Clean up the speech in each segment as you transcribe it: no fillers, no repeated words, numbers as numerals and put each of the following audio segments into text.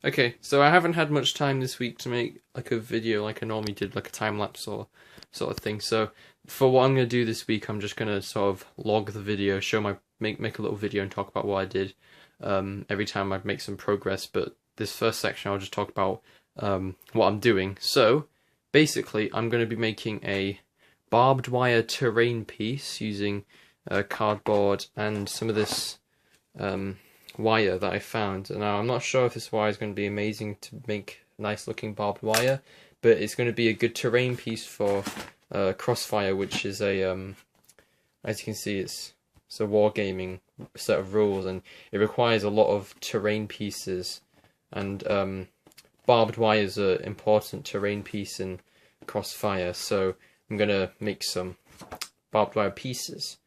Okay, so I haven't had much time this week to make like a video like I normally did, like a time lapse or sort of thing. So for what I'm gonna do this week, I'm just gonna sort of log the video, show make a little video and talk about what I did every time I make some progress. But this first section, I'll just talk about what I'm doing. So basically, I'm gonna be making a barbed wire terrain piece using cardboard and some of this wire that I found. Now I'm not sure if this wire is going to be amazing to make nice looking barbed wire, but it's going to be a good terrain piece for Crossfire, which is a as you can see, it's a wargaming set of rules, and it requires a lot of terrain pieces, and barbed wire is an important terrain piece in Crossfire, so I'm gonna make some barbed wire pieces.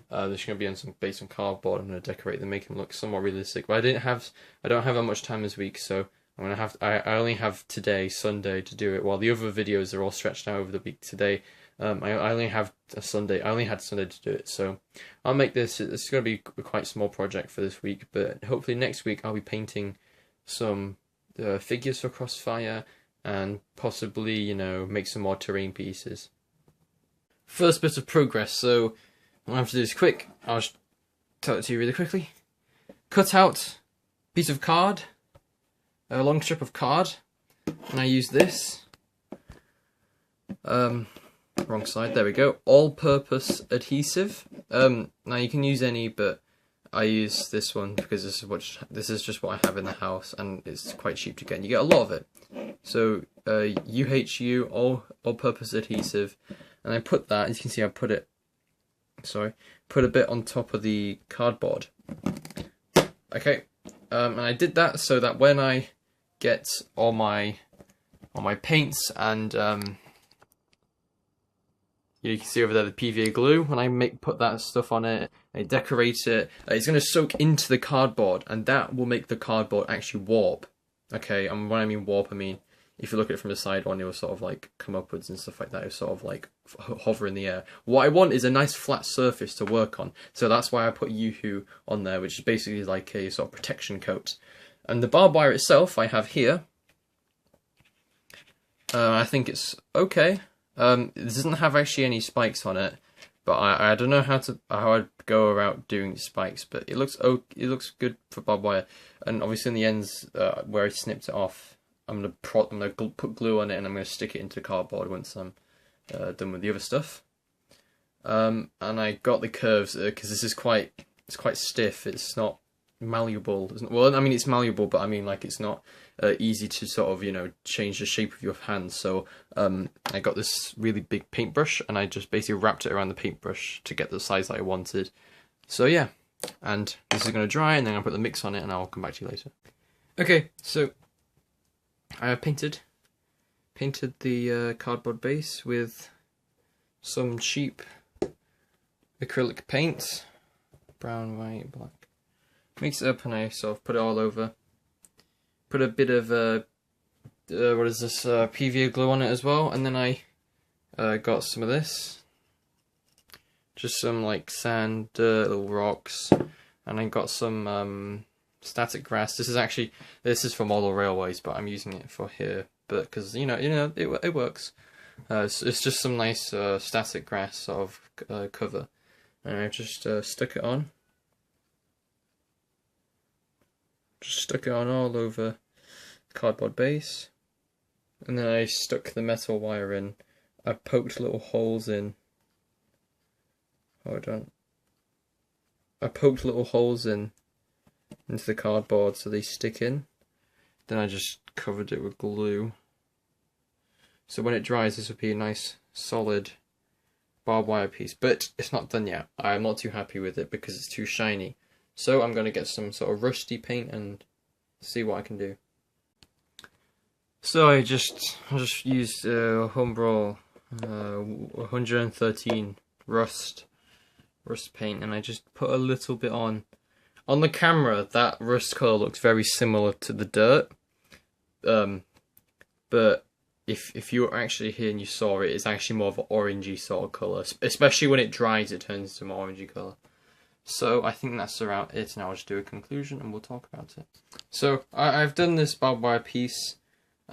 They're just going to be based on cardboard. I'm going to decorate them, make them look somewhat realistic. But I don't have that much time this week, so I only have today, Sunday, to do it. While the other videos are all stretched out over the week. Today, I only have Sunday to do it. So I'll make this. It's going to be a quite small project for this week, but hopefully next week I'll be painting some figures for Crossfire and possibly, make some more terrain pieces. First bit of progress. So what I have to do is quick. I'll just tell it to you really quickly. Cut out a piece of card, a long strip of card, and I use this. Wrong side. There we go. All-purpose adhesive. Now you can use any, but I use this one because this is just what I have in the house, and it's quite cheap to get. And you get a lot of it. So UHU all-purpose adhesive, and I put that. As you can see, I put a bit on top of the cardboard. Okay, and I did that so that when I get all my paints and you can see over there the PVA glue, when I put that stuff on it, I decorate it, it's going to soak into the cardboard, and that will make the cardboard actually warp. Okay, and when I mean warp, I mean if you look at it from the side on, it will sort of like come upwards and stuff like that. It will sort of like hover in the air. What I want is a nice flat surface to work on. So that's why I put UHU on there, which is basically like a sort of protection coat. And the barbed wire itself I have here. I think it's okay. It doesn't have actually any spikes on it, but I don't know how I'd go about doing spikes. But it looks good for barbed wire. And obviously in the ends where I snipped it off, I'm gonna put glue on it, and I'm gonna stick it into cardboard once I'm done with the other stuff. And I got the curves because this is quite stiff. It's not malleable. Well, I mean it's malleable, but I mean like it's not easy to sort of change the shape of your hands. So I got this really big paintbrush, and I just basically wrapped it around the paintbrush to get the size that I wanted. So yeah, and this is gonna dry, and then I'll put the mix on it, and I'll come back to you later. Okay, so I painted the cardboard base with some cheap acrylic paint, brown, white, black. Mix it up, and I sort of put it all over. Put a bit of what is this, PVA glue on it as well, and then I got some of this, just some like sand, dirt, little rocks, and I got some static grass. This is for model railways, but I'm using it for here, but because it works. It's just some nice static grass sort of cover, and I just stuck it on. Just stuck it on all over the cardboard base, and then I stuck the metal wire in. I poked little holes in. Hold on. I poked little holes into the cardboard so they stick in. Then I just covered it with glue. So when it dries, this will be a nice solid barbed wire piece. But it's not done yet. I'm not too happy with it because it's too shiny. So I'm going to get some sort of rusty paint and see what I can do. So I just used Humbrol 113 rust paint, and I just put a little bit on. On the camera, that rust colour looks very similar to the dirt, but if you were actually here and you saw it, it's actually more of an orangey sort of colour. Especially when it dries, it turns into a more orangey colour. So I think that's around it, and I'll just do a conclusion and we'll talk about it. So I've done this barbed wire piece.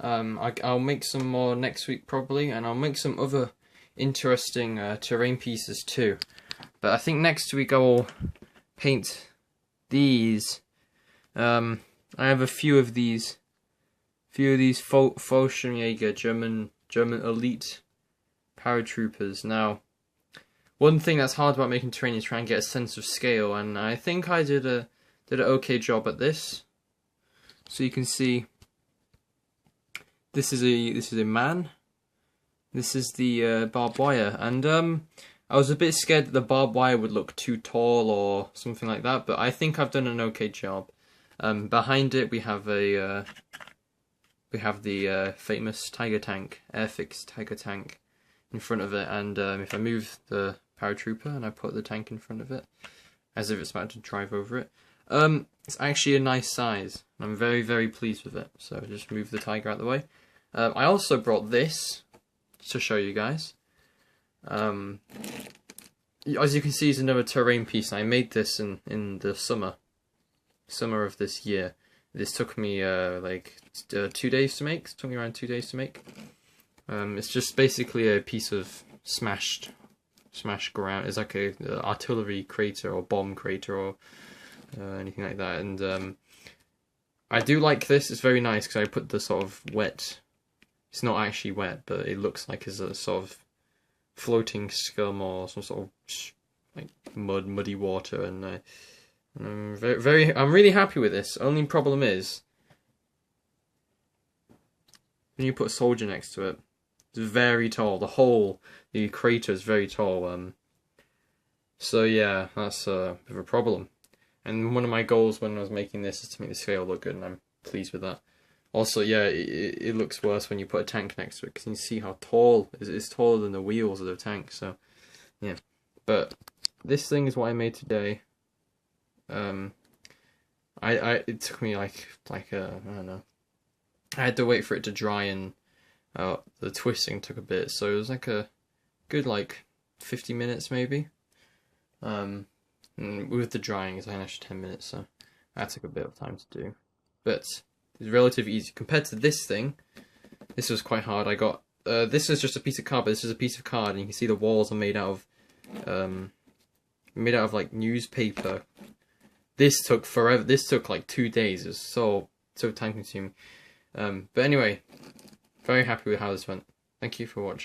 I'll make some more next week probably, and I'll make some other interesting terrain pieces too. But I think next week I will paint these. I have a few of these Fallschirmjäger, German elite paratroopers. Now, one thing that's hard about making terrain is trying to get a sense of scale, and I think I did an okay job at this. So you can see, this is a man. This is the barbed wire, and I was a bit scared that the barbed wire would look too tall or something like that, but I think I've done an okay job. Behind it we have the famous Tiger tank, Airfix Tiger tank, in front of it, and if I move the paratrooper and I put the tank in front of it, as if it's about to drive over it, it's actually a nice size, and I'm very, very pleased with it. So just move the Tiger out of the way. I also brought this to show you guys. As you can see, it's another terrain piece. I made this in the summer of this year. This took me like 2 days to make. It took me around 2 days to make. It's just basically a piece of smashed ground. It's like a artillery crater or bomb crater or anything like that. And I do like this. It's very nice because I put the sort of wet. It's not actually wet, but it looks like it's a sort of floating scum or some sort of like muddy water, and I'm I'm really happy with this. Only problem is when you put a soldier next to it, it's very tall. The crater is very tall. So yeah, that's a bit of a problem. And one of my goals when I was making this is to make the scale look good, and I'm pleased with that. Also, yeah, it looks worse when you put a tank next to it, because you can see how tall it's taller than the wheels of the tank. So, yeah. But this thing is what I made today. It took me like I don't know. I had to wait for it to dry, and the twisting took a bit. So it was like a good 50 minutes maybe. And with the drying, it's like an extra 10 minutes. So that took a bit of time to do. But it's relatively easy compared to this thing. This was quite hard. I got this is just a piece of card, but this is a piece of card, and you can see the walls are made out of like newspaper. This took forever. This took like 2 days. It was so time consuming. But anyway, very happy with how this went. Thank you for watching.